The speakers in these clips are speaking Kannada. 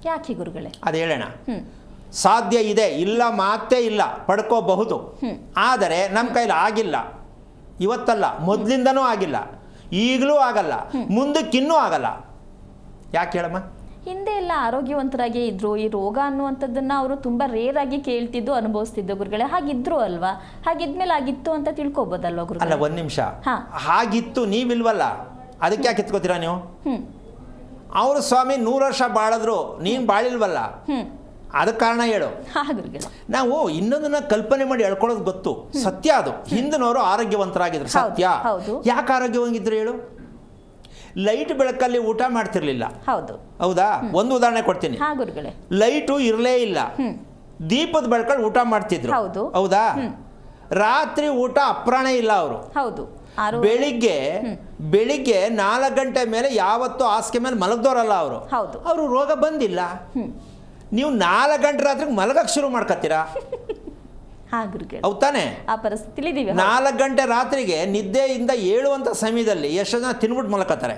ಯಾಕೆ ಗುರುಗಳೇ? ಅದು ಹೇಳೋಣ. ಸಾಧ್ಯ ಇದೆ, ಇಲ್ಲ ಮಾತೇ ಇಲ್ಲ, ಪಡ್ಕೋಬಹುದು. ಆದರೆ ನಮ್ಮ ಕೈಲಿ ಆಗಿಲ್ಲ. ಇವತ್ತಲ್ಲ, ಮೊದಲಿಂದನೂ ಆಗಿಲ್ಲ, ಈಗಲೂ ಆಗಲ್ಲ, ಮುಂದಕ್ಕಿನ್ನೂ ಆಗಲ್ಲ. ಯಾಕೆ ಹೇಳಮ್ಮ? ಹಿಂದೆ ಎಲ್ಲ ಆರೋಗ್ಯವಂತರಾಗೇ ಇದ್ರು. ಈ ರೋಗ ಅನ್ನುವಂಥದ್ದನ್ನ ಅವರು ತುಂಬಾ ರೇರ್ ಆಗಿ ಕೇಳ್ತಿದ್ದು, ಅನುಭವಿಸ್ತಿದ್ದು ಗುರುಗಳೇ. ಹಾಗಿದ್ರು ಅಲ್ವಾ? ಹಾಗಿದ್ಮೇಲೆ ಆಗಿತ್ತು ಅಂತ ತಿಳ್ಕೊಬೋದಲ್ವಾ ಗುರುಗಳೇ? ಅಲ್ಲ, ಒಂದು ನಿಮಿಷ. ಹಾಗಿತ್ತು, ನೀವಿಲ್ವಲ್ಲ, ಅದಕ್ಕೆ ಯಾಕೆ ಎತ್ಕೋತೀರಾ ನೀವು? ಅವರು ಸ್ವಾಮಿ 100 ವರ್ಷ ಬಾಳಿದ್ರು, ನೀನು ಬಾಳಿಲ್ವಲ್ಲ, ಅದಕ್ಕೆ ಕಾರಣ ಹೇಳು. ನಾವು ಇನ್ನೊಂದನ್ನ ಕಲ್ಪನೆ ಮಾಡಿ ಹೇಳ್ಕೊಳ್ಳೋದು ಗೊತ್ತು, ಸತ್ಯ ಅದು. ಹಿಂದಿನವರು ಆರೋಗ್ಯವಂತರಾಗಿದ್ರು, ಸತ್ಯ. ಯಾಕೆ ಆರೋಗ್ಯವಾಗಿದ್ರು ಹೇಳು? ಲೈಟ್ ಬೆಳಕಲ್ಲಿ ಊಟ ಮಾಡ್ತಿರ್ಲಿಲ್ಲ. ಹೌದಾ? ಒಂದು ಉದಾಹರಣೆ ಕೊಡ್ತೀನಿ. ಲೈಟು ಇರಲೇ ಇಲ್ಲ, ದೀಪದ ಬೆಳಕಲ್ಲಿ ಊಟ ಮಾಡ್ತಿದ್ರು. ಹೌದಾ? ರಾತ್ರಿ ಊಟ ಅಪ್ರಾಣ ಇಲ್ಲ ಅವರು. ಬೆಳಿಗ್ಗೆ 4 ಗಂಟೆ ಮೇಲೆ ಯಾವತ್ತೂ ಹಾಸಿಗೆ ಮೇಲೆ ಮಲಗ್ದೋರಲ್ಲ ಅವರು. ಅವರು ರೋಗ ಬಂದಿಲ್ಲ. ನೀವು 4 ಗಂಟೆ ರಾತ್ರಿಗೆ ಮಲಗಕ್ಕೆ ಶುರು ಮಾಡ್ಕೊತೀರಾ? ಹೌದಾನೆ? 4 ಗಂಟೆ ರಾತ್ರಿಗೆ ನಿದ್ದೆಯಿಂದ ಏಳುವಂಥ ಸಮಯದಲ್ಲಿ ಎಷ್ಟು ಜನ ತಿನ್ಬಿಟ್ಟು ಮಲಕತ್ತಾರೆ.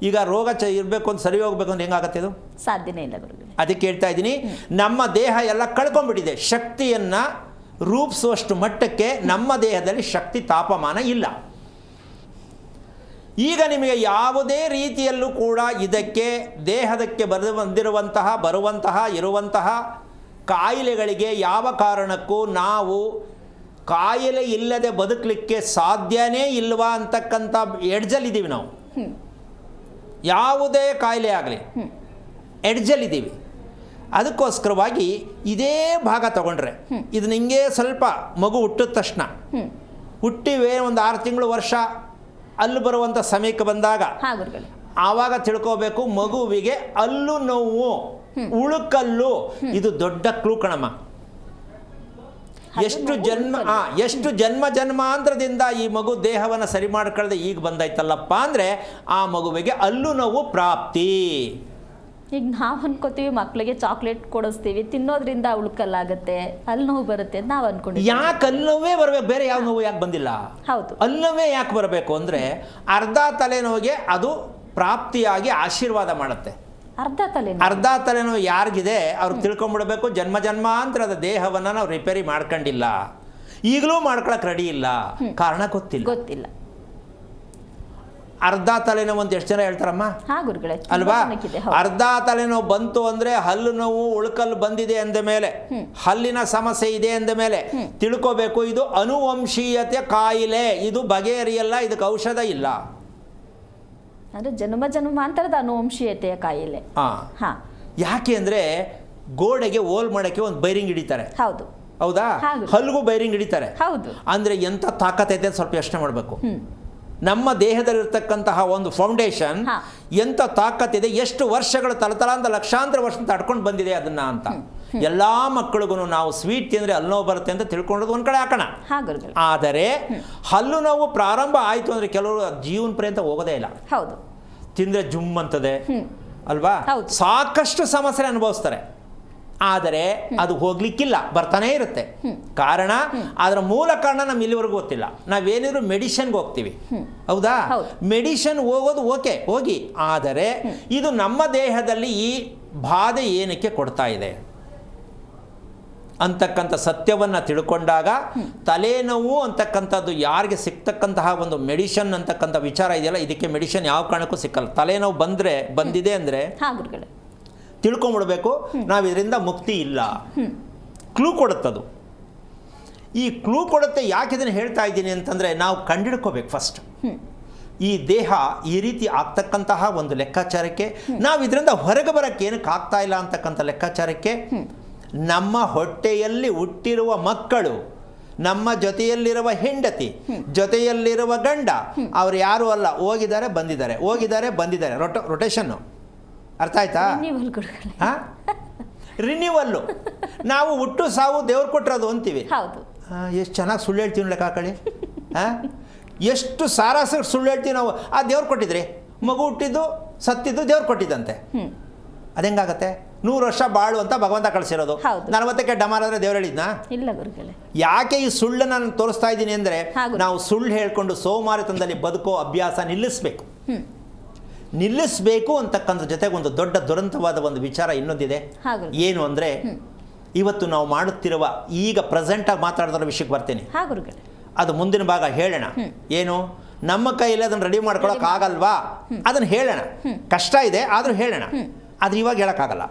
ಈಗ ರೋಗ ಇರಬೇಕು ಅಂತ, ಸರಿ ಹೋಗ್ಬೇಕು ಅಂತ ಹೆಂಗಾಗತ್ತೆ? ಇದು ಸಾಧ್ಯನೇ ಇಲ್ಲ. ಅದಕ್ಕೆ ಹೇಳ್ತಾ ಇದ್ದೀನಿ, ನಮ್ಮ ದೇಹ ಎಲ್ಲ ಕಳ್ಕೊಂಡ್ಬಿಟ್ಟಿದೆ. ಶಕ್ತಿಯನ್ನು ರೂಪಿಸುವಷ್ಟು ಮಟ್ಟಕ್ಕೆ ನಮ್ಮ ದೇಹದಲ್ಲಿ ಶಕ್ತಿ ತಾಪಮಾನ ಇಲ್ಲ. ಈಗ ನಿಮಗೆ ಯಾವುದೇ ರೀತಿಯಲ್ಲೂ ಕೂಡ ಇದಕ್ಕೆ ದೇಹದಕ್ಕೆ ಇರುವಂತಹ ಕಾಯಿಲೆಗಳಿಗೆ ಯಾವ ಕಾರಣಕ್ಕೂ ನಾವು ಕಾಯಿಲೆ ಇಲ್ಲದೆ ಬದುಕಲಿಕ್ಕೆ ಸಾಧ್ಯನೇ ಇಲ್ವಾ ಅಂತಕ್ಕಂಥ ಎಡ್ಜಲ್ಲಿದ್ದೀವಿ ನಾವು. ಯಾವುದೇ ಕಾಯಿಲೆ ಆಗಲಿ ಎಡ್ಜಲ್ಲಿದ್ದೀವಿ. ಅದಕ್ಕೋಸ್ಕರವಾಗಿ ಇದೇ ಭಾಗ ತಗೊಂಡ್ರೆ, ಇದನ್ನ ಹಿಂಗೆ ಸ್ವಲ್ಪ ಮಗು ಹುಟ್ಟಿದ ತಕ್ಷಣ, ಹುಟ್ಟಿವೆ ಒಂದು 6 ತಿಂಗಳು ವರ್ಷ ಅಲ್ಲು ಬರುವಂಥ ಸಮಯಕ್ಕೆ ಬಂದಾಗ ಆವಾಗ ತಿಳ್ಕೋಬೇಕು, ಮಗುವಿಗೆ ಅಲ್ಲು ನೋವು, ಉಳುಕಲ್ಲು, ಇದು ದೊಡ್ಡ ಕ್ಲೂ ಕಣಮ್ಮ. ಎಷ್ಟು ಜನ್ಮಾಂತರದಿಂದ ಈ ಮಗು ದೇಹವನ್ನು ಸರಿ ಮಾಡ್ಕೊಳ್ಳದೆ ಈಗ ಬಂದಾಯ್ತಲ್ಲಪ್ಪ ಅಂದರೆ ಆ ಮಗುವಿಗೆ ಅಲ್ಲು ನೋವು ಪ್ರಾಪ್ತಿ. ಈಗ ನಾವು ಅನ್ಕೋತೀವಿ ಮಕ್ಕಳಿಗೆ ಚಾಕ್ಲೇಟ್ ಕೊಡಿಸ್ತೀವಿ, ತಿನ್ನೋದ್ರಿಂದ ಉಳ್ಕಲ್ಲಾಗತ್ತೆ, ಅಲ್ಲಿ ನೋವು ಬರುತ್ತೆ ಅಂತ ನಾವು ಅನ್ಕೊಂಡಿದ್ದೀವಿ. ಯಾಕೆ ಅಲ್ಲಿ ನೋವೇ ಬರಬೇಕು? ಬೇರೆ ಯಾವ ನೋವು ಯಾಕೆ ಬಂದಿಲ್ಲ? ಅಲ್ಲಿ ನೋವೇ ಯಾಕೆ ಬರಬೇಕು ಅಂದರೆ ಅರ್ಧ ತಲೆನೋವಿಗೆ ಅದು ಪ್ರಾಪ್ತಿಯಾಗಿ ಆಶೀರ್ವಾದ ಮಾಡುತ್ತೆ. ಅರ್ಧ ತಲೆನೋವು ಯಾರಿಗಿದೆ ಅವ್ರಿಗೆ ತಿಳ್ಕೊಂಡ್ಬಿಡ್ಬೇಕು, ಜನ್ಮಾಂತರದ ದೇಹವನ್ನು ನಾವು ರಿಪೇರಿ ಮಾಡ್ಕೊಂಡಿಲ್ಲ, ಈಗಲೂ ಮಾಡ್ಕೊಳಕ್ಕೆ ರೆಡಿ ಇಲ್ಲ. ಕಾರಣ ಗೊತ್ತಿಲ್ಲ. ಅರ್ಧ ತಲೆನೋವು ಅಂತ ಎಷ್ಟು ಜನ ಹೇಳ್ತಾರಮ್ಮ? ಅಲ್ವಾ? ಅರ್ಧ ತಲೆನೋವು ಬಂತು ಅಂದರೆ ಹಲ್ಲು ನೋವು, ಉಳ್ಕಲ್ಲು ಬಂದಿದೆ ಅಂದ ಮೇಲೆ, ಹಲ್ಲಿನ ಸಮಸ್ಯೆ ಇದೆ ಅಂದ ಮೇಲೆ ತಿಳ್ಕೋಬೇಕು, ಇದು ಅನುವಂಶೀಯತೆ ಕಾಯಿಲೆ, ಇದು ಬಗೆಹರಿಯಲ್ಲ, ಇದಕ್ಕೆ ಔಷಧ ಇಲ್ಲ. ಅಂದರೆ ಜನ್ಮಾಂತರದ ಅನುವಂಶೀಯತೆಯ ಕಾಯಿಲೆ. ಯಾಕೆ ಅಂದರೆ ಗೋಡೆಗೆ ಓಲ್ ಮಾಡೋಕ್ಕೆ ಒಂದು ಬೈರಿಂಗ್ ಹಿಡಿತಾರೆ. ಹೌದಾ? ಹಲ್ಗೂ ಬೈರಿಂಗ್ ಹಿಡಿತಾರೆ. ಅಂದರೆ ಎಂಥ ತಾಕತ್ತೈತೆ ಅಂತ ಸ್ವಲ್ಪ ಯೋಚನೆ ಮಾಡಬೇಕು. ನಮ್ಮ ದೇಹದಲ್ಲಿರ್ತಕ್ಕಂತಹ ಒಂದು ಫೌಂಡೇಶನ್ ಎಂಥ ತಾಕತ್ತಿದೆ, ಎಷ್ಟು ವರ್ಷಗಳು ತಲತಲಾಂತ ಲಕ್ಷಾಂತರ ವರ್ಷ ತಡ್ಕೊಂಡು ಬಂದಿದೆ ಅದನ್ನ ಅಂತ. ಎಲ್ಲ ಮಕ್ಕಳಿಗೂ ನಾವು ಸ್ವೀಟ್ ತಿಂದರೆ ಹಲ್ಲು ನೋವು ಬರುತ್ತೆ ಅಂತ ತಿಳ್ಕೊಂಡದ್ದು ಒಂದು ಕಡೆ ಹಾಕೋಣ. ಆದರೆ ಹಲ್ಲು ನೋವು ಪ್ರಾರಂಭ ಆಯಿತು ಅಂದರೆ ಕೆಲವರು ಜೀವನ ಪರ್ಯಂತ ಹೋಗೋದೇ ಇಲ್ಲ. ತಿಂದರೆ ಜುಮ್ ಅಂತದೆ ಅಲ್ವಾ? ಸಾಕಷ್ಟು ಸಮಸ್ಯೆ ಅನುಭವಿಸ್ತಾರೆ. ಆದರೆ ಅದು ಹೋಗ್ಲಿಕ್ಕಿಲ್ಲ, ಬರ್ತಾನೆ ಇರುತ್ತೆ. ಕಾರಣ, ಅದರ ಮೂಲ ಕಾರಣ ನಮ್ಗೆ ಇಲ್ಲಿವರೆಗೂ ಗೊತ್ತಿಲ್ಲ. ನಾವೇನಿದ್ರು ಮೆಡಿಷನ್ಗೆ ಹೋಗ್ತೀವಿ. ಹೌದಾ? ಮೆಡಿಷನ್ ಹೋಗೋದು ಓಕೆ, ಹೋಗಿ. ಆದರೆ ಇದು ನಮ್ಮ ದೇಹದಲ್ಲಿ ಈ ಬಾಧೆ ಏನಕ್ಕೆ ಕೊಡ್ತಾ ಇದೆ ಅಂತಕ್ಕಂಥ ಸತ್ಯವನ್ನು ತಿಳ್ಕೊಂಡಾಗ ತಲೆನೋವು ಅಂತಕ್ಕಂಥದ್ದು ಯಾರಿಗೆ ಸಿಗ್ತಕ್ಕಂತಹ ಒಂದು ಮೆಡಿಷನ್ ಅಂತಕ್ಕಂಥ ವಿಚಾರ ಇದೆಯಲ್ಲ, ಇದಕ್ಕೆ ಮೆಡಿಷನ್ ಯಾವ ಕಾರಣಕ್ಕೂ ಸಿಕ್ಕಲ್ಲ. ತಲೆನೋವು ಬಂದಿದೆ ಅಂದರೆ ತಿಳ್ಕೊಂಬಿಡ್ಬೇಕು, ನಾವು ಇದರಿಂದ ಮುಕ್ತಿ ಇಲ್ಲ. ಕ್ಲೂ ಕೊಡುತ್ತದು. ಈ ಕ್ಲೂ ಕೊಡುತ್ತೆ. ಯಾಕೆ ಇದನ್ನು ಹೇಳ್ತಾ ಇದ್ದೀನಿ ಅಂತಂದರೆ, ನಾವು ಕಂಡಿಡ್ಕೋಬೇಕು ಫಸ್ಟ್ ಈ ದೇಹ ಈ ರೀತಿ ಆಗ್ತಕ್ಕಂತಹ ಒಂದು ಲೆಕ್ಕಾಚಾರಕ್ಕೆ, ನಾವು ಇದರಿಂದ ಹೊರಗೆ ಬರೋಕ್ಕೆ ಏನಕ್ಕೆ ಆಗ್ತಾ ಇಲ್ಲ ಅಂತಕ್ಕಂಥ ಲೆಕ್ಕಾಚಾರಕ್ಕೆ, ನಮ್ಮ ಹೊಟ್ಟೆಯಲ್ಲಿ ಹುಟ್ಟಿರುವ ಮಕ್ಕಳು, ನಮ್ಮ ಜೊತೆಯಲ್ಲಿರುವ ಹೆಂಡತಿ, ಜೊತೆಯಲ್ಲಿರುವ ಗಂಡ, ಅವ್ರು ಯಾರೂ ಅಲ್ಲ, ಹೋಗಿದ್ದಾರೆ ಬಂದಿದ್ದಾರೆ, ರೊಟೇಷನ್ನು. ಅರ್ಥ ಆಯ್ತಾ? ರಿನ್ಯೂವಲ್ಲು. ನಾವು ಹುಟ್ಟು ಸಾವು ದೇವ್ರು ಕೊಟ್ಟಿರೋದು ಅಂತೀವಿ. ಎಷ್ಟು ಚೆನ್ನಾಗಿ ಸುಳ್ಳು ಹೇಳ್ತೀವಿ ಲೆಕ್ಕ ಹಾಕೊಳ್ಳಿ. ಎಷ್ಟು ಸಾರಾಸ ಸುಳ್ಳು ಹೇಳ್ತೀವಿ ನಾವು. ಆ ದೇವ್ರು ಕೊಟ್ಟಿದ್ರಿ, ಮಗು ಹುಟ್ಟಿದ್ದು ಸತ್ತಿದ್ದು ದೇವ್ರು ಕೊಟ್ಟಿದ್ದಂತೆ. ಅದೆಂಗಾಗತ್ತೆ? 100 ವರ್ಷ ಬಾಳು ಅಂತ ಭಗವಂತ ಕಳಿಸಿರೋದು. 40ಕ್ಕೆ ಡಮಾರಾದ್ರೆ ದೇವ್ರು ಹೇಳಿದ್ನಾ? ಯಾಕೆ ಈ ಸುಳ್ಳನ್ನು ನಾನು ತೋರಿಸ್ತಾ ಇದ್ದೀನಿ ಅಂದರೆ, ನಾವು ಸುಳ್ಳು ಹೇಳ್ಕೊಂಡು ಸೋಮಾರಿತನದಲ್ಲಿ ಬದುಕೋ ಅಭ್ಯಾಸ ನಿಲ್ಲಿಸಬೇಕು. ನಿಲ್ಲಿಸಬೇಕು ಅಂತಕ್ಕಂಥ ಜೊತೆಗೆ ಒಂದು ದೊಡ್ಡ ದುರಂತವಾದ ಒಂದು ವಿಚಾರ ಇನ್ನೊಂದಿದೆ. ಏನು ಅಂದರೆ ಇವತ್ತು ನಾವು ಮಾಡುತ್ತಿರುವ ಈಗ ಪ್ರೆಸೆಂಟಾಗಿ ಮಾತಾಡ್ತಿರೋ ವಿಷಯಕ್ಕೆ ಬರ್ತೀನಿ. ಅದು ಮುಂದಿನ ಭಾಗ ಹೇಳೋಣ. ಏನು ನಮ್ಮ ಕೈಯಲ್ಲಿ ಅದನ್ನು ರೆಡಿ ಮಾಡ್ಕೊಳಕ್ಕಾಗಲ್ವಾ ಅದನ್ನು ಹೇಳೋಣ. ಕಷ್ಟ ಇದೆ ಆದರೂ ಹೇಳೋಣ. ಆದರೆ ಇವಾಗ ಹೇಳೋಕ್ಕಾಗಲ್ಲ.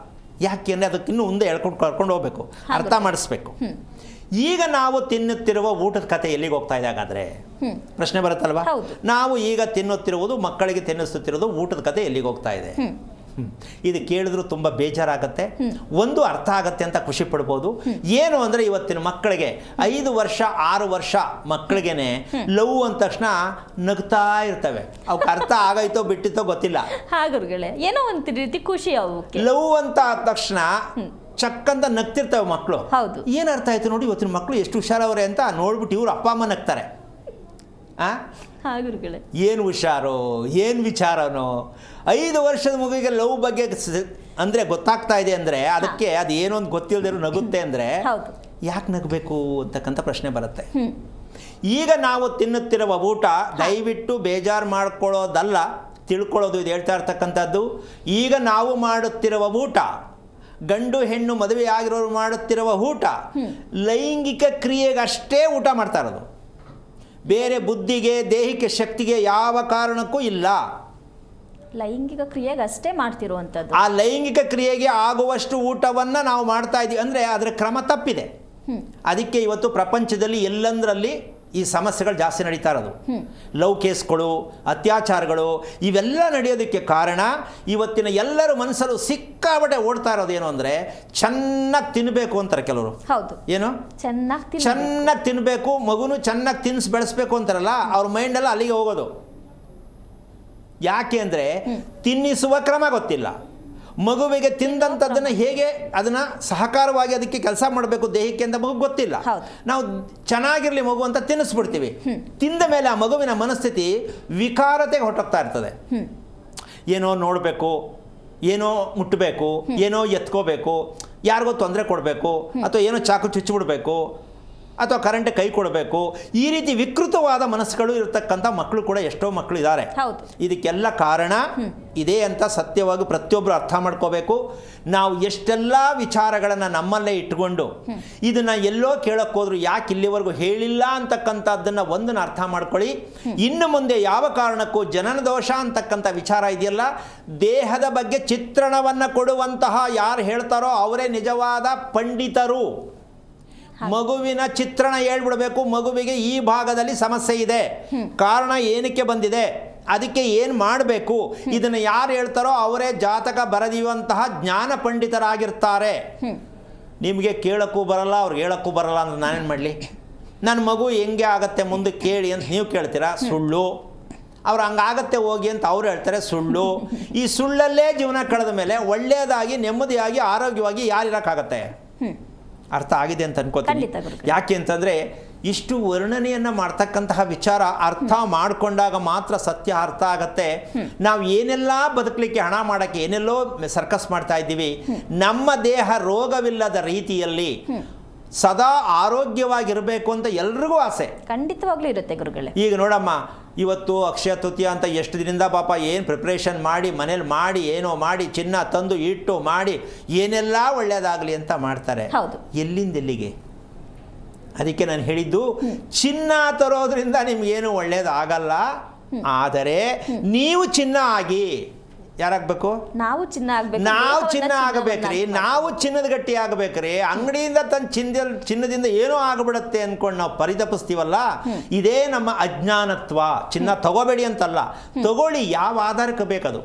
ಯಾಕೆಂದರೆ ಅದಕ್ಕೆ ಇನ್ನೂ ಮುಂದೆ ಕರ್ಕೊಂಡು ಹೋಗ್ಬೇಕು, ಅರ್ಥ ಮಾಡಿಸ್ಬೇಕು. ಈಗ ನಾವು ತಿನ್ನುತ್ತಿರುವ ಊಟದ ಕತೆ ಎಲ್ಲಿಗೆ ಹೋಗ್ತಾ ಇದೆ ಹಾಗಾದರೆ ಪ್ರಶ್ನೆ ಬರುತ್ತಲ್ವಾ? ನಾವು ಈಗ ತಿನ್ನುತ್ತಿರುವುದು, ಮಕ್ಕಳಿಗೆ ತಿನ್ನಿಸುತ್ತಿರೋದು ಊಟದ ಕತೆ ಎಲ್ಲಿಗೆ ಹೋಗ್ತಾ ಇದೆ? ಇದು ಕೇಳಿದ್ರು ತುಂಬ ಬೇಜಾರಾಗತ್ತೆ. ಒಂದು ಅರ್ಥ ಆಗತ್ತೆ ಅಂತ ಖುಷಿ ಪಡ್ಬೋದು. ಏನು ಅಂದರೆ ಇವತ್ತಿನ ಮಕ್ಕಳಿಗೆ 5 ವರ್ಷ 6 ವರ್ಷ ಮಕ್ಕಳಿಗೇನೆ ಲವ್ ಅಂದ ತಕ್ಷಣ ನಗ್ತಾ ಇರ್ತವೆ. ಅವಕ್ಕೆ ಅರ್ಥ ಆಗೈತೋ ಬಿಟ್ಟಿತ್ತೋ ಗೊತ್ತಿಲ್ಲ, ಏನೋ ಒಂದು ರೀತಿ ಖುಷಿ. ಲವ್ ಅಂತ ಆದ ತಕ್ಷಣ ಚಕ್ಕಂತ ನಗ್ತಿರ್ತವೆ ಮಕ್ಕಳು. ಏನು ಅರ್ಥ ಆಯ್ತು ನೋಡಿ, ಇವತ್ತಿನ ಮಕ್ಕಳು ಎಷ್ಟು ಹುಷಾರವ್ರೆ ಅಂತ ನೋಡ್ಬಿಟ್ಟು ಇವರು ಅಪ್ಪ ಅಮ್ಮ ನಗ್ತಾರೆ. ಏನು ಹುಷಾರೋ ಏನು ವಿಚಾರನೋ. 5 ವರ್ಷದ ಮಗುವಿಗೆ ಲವ್ ಬಗ್ಗೆ ಅಂದರೆ ಗೊತ್ತಾಗ್ತಾ ಇದೆ ಅಂದರೆ ಅದಕ್ಕೆ ಅದು ಏನೋ ಒಂದು ಗೊತ್ತಿಲ್ಲದಿರೋ ನಗುತ್ತೆ ಅಂದರೆ ಯಾಕೆ ನಗಬೇಕು ಅಂತಕ್ಕಂಥ ಪ್ರಶ್ನೆ ಬರುತ್ತೆ. ಈಗ ನಾವು ತಿನ್ನುತ್ತಿರುವ ಊಟ ದಯವಿಟ್ಟು ಬೇಜಾರು ಮಾಡ್ಕೊಳ್ಳೋದಲ್ಲ, ತಿಳ್ಕೊಳ್ಳೋದು. ಇದು ಹೇಳ್ತಾ ಇರ್ತಕ್ಕಂಥದ್ದು ಈಗ ನಾವು ಮಾಡುತ್ತಿರುವ ಊಟ, ಗಂಡು ಹೆಣ್ಣು ಮದುವೆ ಆಗಿರೋರು ಮಾಡುತ್ತಿರುವ ಊಟ ಲೈಂಗಿಕ ಕ್ರಿಯೆಗಷ್ಟೇ ಊಟ ಮಾಡ್ತಾ ಇರೋದು. ಬೇರೆ ಬುದ್ಧಿಗೆ ದೇಹಿಕ ಶಕ್ತಿಗೆ ಯಾವ ಕಾರಣಕ್ಕೂ ಇಲ್ಲ. ಲೈಂಗಿಕ ಕ್ರಿಯೆಗೆ ಅಷ್ಟೇ ಮಾಡ್ತಿರುವಂಥದ್ದು. ಆ ಲೈಂಗಿಕ ಕ್ರಿಯೆಗೆ ಆಗುವಷ್ಟು ಊಟವನ್ನು ನಾವು ಮಾಡ್ತಾ ಇದ್ದೀವಿ ಅಂದರೆ ಅದರ ಕ್ರಮ ತಪ್ಪಿದೆ. ಅದಕ್ಕೆ ಇವತ್ತು ಪ್ರಪಂಚದಲ್ಲಿ ಎಲ್ಲಂದರಲ್ಲಿ ಈ ಸಮಸ್ಯೆಗಳು ಜಾಸ್ತಿ ನಡೀತಾ ಇರೋದು. ಲವ್ ಕೇಸ್ಗಳು, ಅತ್ಯಾಚಾರಗಳು ಇವೆಲ್ಲ ನಡೆಯೋದಕ್ಕೆ ಕಾರಣ ಇವತ್ತಿನ ಎಲ್ಲರ ಮನಸ್ಸಲ್ಲೂ ಸಿಕ್ಕಾಬಟ್ಟೆ ಓಡ್ತಾ ಇರೋದು ಏನು ಅಂದರೆ ಚೆನ್ನಾಗಿ ತಿನ್ನಬೇಕು ಅಂತಾರೆ ಕೆಲವರು. ಏನು ಚೆನ್ನಾಗಿ ತಿನ್ನಬೇಕು, ಮಗುನು ಚೆನ್ನಾಗಿ ತಿನ್ನಿಸಿ ಬೆಳೆಸ್ಬೇಕು ಅಂತಾರಲ್ಲ, ಅವ್ರ ಮೈಂಡೆಲ್ಲ ಅಲ್ಲಿಗೆ ಹೋಗೋದು. ಯಾಕೆ ಅಂದರೆ ತಿನ್ನಿಸುವ ಕ್ರಮ ಗೊತ್ತಿಲ್ಲ. ಮಗುವಿಗೆ ತಿಂದಂಥದ್ದನ್ನು ಹೇಗೆ ಅದನ್ನು ಸಹಕಾರವಾಗಿ ಅದಕ್ಕೆ ಕೆಲಸ ಮಾಡಬೇಕು ದೇಹಕ್ಕೆ ಅಂತ ಮಗು ಗೊತ್ತಿಲ್ಲ. ನಾವು ಚೆನ್ನಾಗಿರಲಿ ಮಗು ಅಂತ ತಿನ್ನಿಸ್ಬಿಡ್ತೀವಿ. ತಿಂದ ಮೇಲೆ ಆ ಮಗುವಿನ ಮನಸ್ಥಿತಿ ವಿಕಾರತೆಗೆ ಹೊರಟೋಗ್ತಾ ಇರ್ತದೆ. ಏನೋ ನೋಡಬೇಕು, ಏನೋ ಮುಟ್ಟಬೇಕು, ಏನೋ ಎತ್ಕೋಬೇಕು, ಯಾರಿಗೋ ತೊಂದರೆ ಕೊಡಬೇಕು, ಅಥವಾ ಏನೋ ಚಾಕು ಚುಚ್ಚಿಬಿಡ್ಬೇಕು, ಅಥವಾ ಕರೆಂಟ್ ಕೈ ಕೊಡಬೇಕು. ಈ ರೀತಿ ವಿಕೃತವಾದ ಮನಸ್ಸುಗಳು ಇರತಕ್ಕಂಥ ಮಕ್ಕಳು ಕೂಡ ಎಷ್ಟೋ ಮಕ್ಕಳು ಇದ್ದಾರೆ. ಇದಕ್ಕೆಲ್ಲ ಕಾರಣ ಇದೆ ಅಂತ ಸತ್ಯವಾಗಿ ಪ್ರತಿಯೊಬ್ಬರು ಅರ್ಥ ಮಾಡ್ಕೋಬೇಕು. ನಾವು ಎಷ್ಟೆಲ್ಲ ವಿಚಾರಗಳನ್ನು ನಮ್ಮಲ್ಲೇ ಇಟ್ಕೊಂಡು ಇದನ್ನು ಎಲ್ಲೋ ಕೇಳೋಕ್ಕೋದ್ರು ಯಾಕೆ ಇಲ್ಲಿವರೆಗೂ ಹೇಳಿಲ್ಲ ಅಂತಕ್ಕಂಥದ್ದನ್ನು ಒಂದನ್ನು ಅರ್ಥ ಮಾಡ್ಕೊಳ್ಳಿ. ಇನ್ನು ಮುಂದೆ ಯಾವ ಕಾರಣಕ್ಕೂ ಜನನ ದೋಷ ಅಂತಕ್ಕಂಥ ವಿಚಾರ ಇದೆಯಲ್ಲ, ದೇಹದ ಬಗ್ಗೆ ಚಿತ್ರಣವನ್ನು ಕೊಡುವಂತಹ ಯಾರು ಹೇಳ್ತಾರೋ ಅವರೇ ನಿಜವಾದ ಪಂಡಿತರು. ಮಗುವಿನ ಚಿತ್ರಣ ಹೇಳ್ಬಿಡಬೇಕು. ಮಗುವಿಗೆ ಈ ಭಾಗದಲ್ಲಿ ಸಮಸ್ಯೆ ಇದೆ, ಕಾರಣ ಏನಕ್ಕೆ ಬಂದಿದೆ, ಅದಕ್ಕೆ ಏನು ಮಾಡಬೇಕು, ಇದನ್ನು ಯಾರು ಹೇಳ್ತಾರೋ ಅವರೇ ಜಾತಕ ಬರೆದಿರುವಂತಹ ಜ್ಞಾನ ಪಂಡಿತರಾಗಿರ್ತಾರೆ. ನಿಮಗೆ ಕೇಳೋಕ್ಕೂ ಬರಲ್ಲ, ಅವ್ರಿಗೆ ಹೇಳೋಕ್ಕೂ ಬರಲ್ಲ ಅಂದ್ರೆ ನಾನೇನು ಮಾಡಲಿ? ನನ್ನ ಮಗು ಹೆಂಗೆ ಆಗತ್ತೆ ಮುಂದೆ ಕೇಳಿ ಅಂತ ನೀವು ಕೇಳ್ತೀರಾ, ಸುಳ್ಳು. ಅವ್ರು ಹಂಗಾಗತ್ತೆ ಹೋಗಿ ಅಂತ ಅವ್ರು ಹೇಳ್ತಾರೆ, ಸುಳ್ಳು. ಈ ಸುಳ್ಳಲ್ಲೇ ಜೀವನ ಕಳೆದ ಮೇಲೆ ಒಳ್ಳೆಯದಾಗಿ ನೆಮ್ಮದಿಯಾಗಿ ಆರೋಗ್ಯವಾಗಿ ಯಾರಿರೋಕ್ಕಾಗತ್ತೆ? ಅರ್ಥ ಆಗಿದೆ ಅಂತ ಅನ್ಕೋತೀನಿ. ಯಾಕೆ ಅಂತಂದರೆ ಇಷ್ಟು ವರ್ಣನೆಯನ್ನು ಮಾಡ್ತಕ್ಕಂತಹ ವಿಚಾರ ಅರ್ಥ ಮಾಡಿಕೊಂಡಾಗ ಮಾತ್ರ ಸತ್ಯ ಅರ್ಥ ಆಗತ್ತೆ. ನಾವು ಏನೆಲ್ಲ ಬದುಕಲಿಕ್ಕೆ ಹಣ ಮಾಡೋಕ್ಕೆ ಏನೆಲ್ಲೋ ಸರ್ಕಸ್ ಮಾಡ್ತಾ ಇದ್ದೀವಿ. ನಮ್ಮ ದೇಹ ರೋಗವಿಲ್ಲದ ರೀತಿಯಲ್ಲಿ ಸದಾ ಆರೋಗ್ಯವಾಗಿರಬೇಕು ಅಂತ ಎಲ್ರಿಗೂ ಆಸೆ ಖಂಡಿತವಾಗ್ಲೂ ಇರುತ್ತೆ ಗುರುಗಳೇ. ಈಗ ನೋಡಮ್ಮ, ಇವತ್ತು ಅಕ್ಷಯ ತೃತೀಯ ಅಂತ ಎಷ್ಟು ದಿನದಿಂದ ಪಾಪ ಏನು ಪ್ರಿಪ್ರೇಷನ್ ಮಾಡಿ ಮನೇಲಿ ಮಾಡಿ ಏನೋ ಮಾಡಿ ಚಿನ್ನ ತಂದು ಇಟ್ಟು ಮಾಡಿ ಏನೆಲ್ಲ ಒಳ್ಳೆಯದಾಗಲಿ ಅಂತ ಮಾಡ್ತಾರೆ. ಎಲ್ಲಿಂದ ಎಲ್ಲಿಗೆ? ಅದಕ್ಕೆ ನಾನು ಹೇಳಿದ್ದು, ಚಿನ್ನ ತರೋದ್ರಿಂದ ನಿಮ್ಗೇನು ಒಳ್ಳೇದಾಗಲ್ಲ. ಆದರೆ ನೀವು ಚಿನ್ನ ಆಗಿ ಯಾರಾಗಬೇಕು? ನಾವು ಚಿನ್ನ ಆಗಬೇಕು. ನಾವು ಚಿನ್ನ ಆಗಬೇಕ್ರಿ, ನಾವು ಚಿನ್ನದ ಗಟ್ಟಿ ಆಗಬೇಕ್ರಿ. ಅಂಗಡಿಯಿಂದ ತನ್ನ ಚಿನ್ನದಿಂದ ಏನೋ ಆಗಿಬಿಡುತ್ತೆ ಅಂದ್ಕೊಂಡು ನಾವು ಪರಿತಪಿಸ್ತೀವಲ್ಲ, ಇದೇ ನಮ್ಮ ಅಜ್ಞಾನತ್ವ. ಚಿನ್ನ ತಗೋಬೇಡಿ ಅಂತಲ್ಲ, ತಗೊಳ್ಳಿ, ಯಾವ ಆಧಾರಕ್ಕೆ ಬೇಕದು.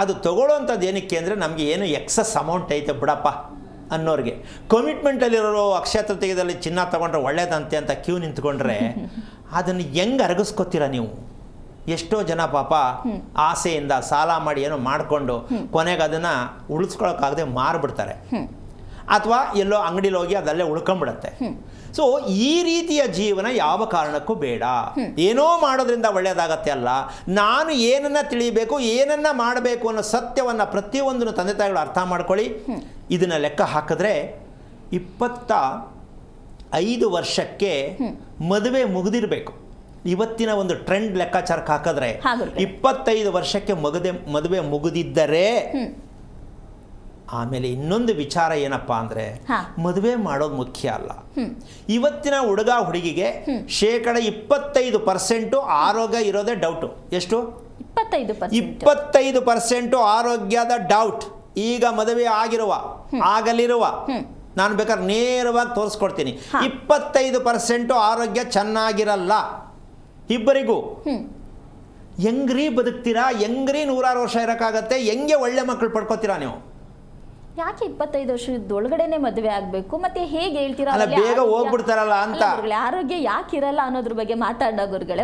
ಅದು ತಗೊಳ್ಳೋವಂಥದ್ದು ಏನಕ್ಕೆ ಅಂದರೆ ನಮಗೆ ಏನು ಎಕ್ಸಸ್ ಅಮೌಂಟ್ ಐತೆ ಬಿಡಪ್ಪ ಅನ್ನೋರಿಗೆ. ಕಮಿಟ್ಮೆಂಟಲ್ಲಿರೋ ಅಕ್ಷಯ ತೃತೀಯದಲ್ಲಿ ಚಿನ್ನ ತಗೊಂಡ್ರೆ ಒಳ್ಳೇದಂತೆ ಅಂತ ಕ್ಯೂ ನಿಂತ್ಕೊಂಡ್ರೆ ಅದನ್ನು ಹೆಂಗೆ ಅರಗಿಸ್ಕೊತೀರ ನೀವು? ಎಷ್ಟೋ ಜನ ಪಾಪ ಆಸೆಯಿಂದ ಸಾಲ ಮಾಡಿ ಏನೋ ಮಾಡಿಕೊಂಡು ಕೊನೆಗೆ ಅದನ್ನು ಉಳಿಸ್ಕೊಳಕ್ಕಾಗದೆ ಮಾರಿಬಿಡ್ತಾರೆ, ಅಥವಾ ಎಲ್ಲೋ ಅಂಗಡಿಲಿ ಹೋಗಿ ಅದಲ್ಲೇ ಉಳ್ಕೊಂಬಿಡುತ್ತೆ. ಸೊ ಈ ರೀತಿಯ ಜೀವನ ಯಾವ ಕಾರಣಕ್ಕೂ ಬೇಡ. ಏನೋ ಮಾಡೋದ್ರಿಂದ ಒಳ್ಳೆಯದಾಗತ್ತೆ ಅಲ್ಲ, ನಾನು ಏನನ್ನ ತಿಳಿಬೇಕು, ಏನನ್ನ ಮಾಡಬೇಕು ಅನ್ನೋ ಸತ್ಯವನ್ನು ಪ್ರತಿಯೊಂದನ್ನು ತಂದೆ ತಾಯಿಗಳು ಅರ್ಥ ಮಾಡ್ಕೊಳ್ಳಿ. ಇದನ್ನು ಲೆಕ್ಕ ಹಾಕಿದ್ರೆ 25 ವರ್ಷಕ್ಕೆ ಮದುವೆ ಮುಗಿದಿರಬೇಕು. ಇವತ್ತಿನ ಒಂದು ಟ್ರೆಂಡ್ ಲೆಕ್ಕಾಚಾರಕ್ಕೆ ಹಾಕಿದ್ರೆ ಹಾ ಗುರುಗಳೇ. 25 ವರ್ಷಕ್ಕೆ ಮದುವೆ ಮುಗಿದಿದ್ದರೆ ಆಮೇಲೆ ಇನ್ನೊಂದು ವಿಚಾರ ಏನಪ್ಪ ಅಂದರೆ ಹಾ. ಮದುವೆ ಮಾಡೋದು ಮುಖ್ಯ ಅಲ್ಲ. ಇವತ್ತಿನ ಹುಡುಗ ಹುಡುಗಿಗೆ 25% ಆರೋಗ್ಯ ಇರೋದೇ ಡೌಟು. ಎಷ್ಟು? 25% ಆರೋಗ್ಯದ ಡೌಟ್. ಈಗ ಮದುವೆ ಆಗಲಿರುವ ನಾನು ಬೇಕಾದ್ರೆ ನೇರವಾಗಿ ತೋರಿಸ್ಕೊಡ್ತೀನಿ. 25% ಆರೋಗ್ಯ ಚೆನ್ನಾಗಿರಲ್ಲ ಇಬ್ಬರಿಗೂ. ಹೆಂಗ್ರಿ ಬದುಕ್ತೀರಾ? ಹೆಂಗ್ರಿ 106 ವರ್ಷ ಇರೋಕ್ಕಾಗತ್ತೆ? ಹೆಂಗೆ ಒಳ್ಳೆ ಮಕ್ಕಳು ಪಡ್ಕೋತೀರಾ ನೀವು? ಯಾಕೆ 25 ವರ್ಷದೊಳಗಡೆನೆ ಮದುವೆ ಆಗ್ಬೇಕು? ಮತ್ತೆ ಹೇಗೆ ಹೇಳ್ತೀರಾ? ಅಲ್ಲ, ಬೇಗ ಹೋಗ್ಬಿಡ್ತಾರಲ್ಲ ಅಂತ. ಆರೋಗ್ಯ ಯಾಕೆ ಇರಲ್ಲ ಅನ್ನೋದ್ರ ಬಗ್ಗೆ ಮಾತಾಡೋ ಗುರುಗಳೇ.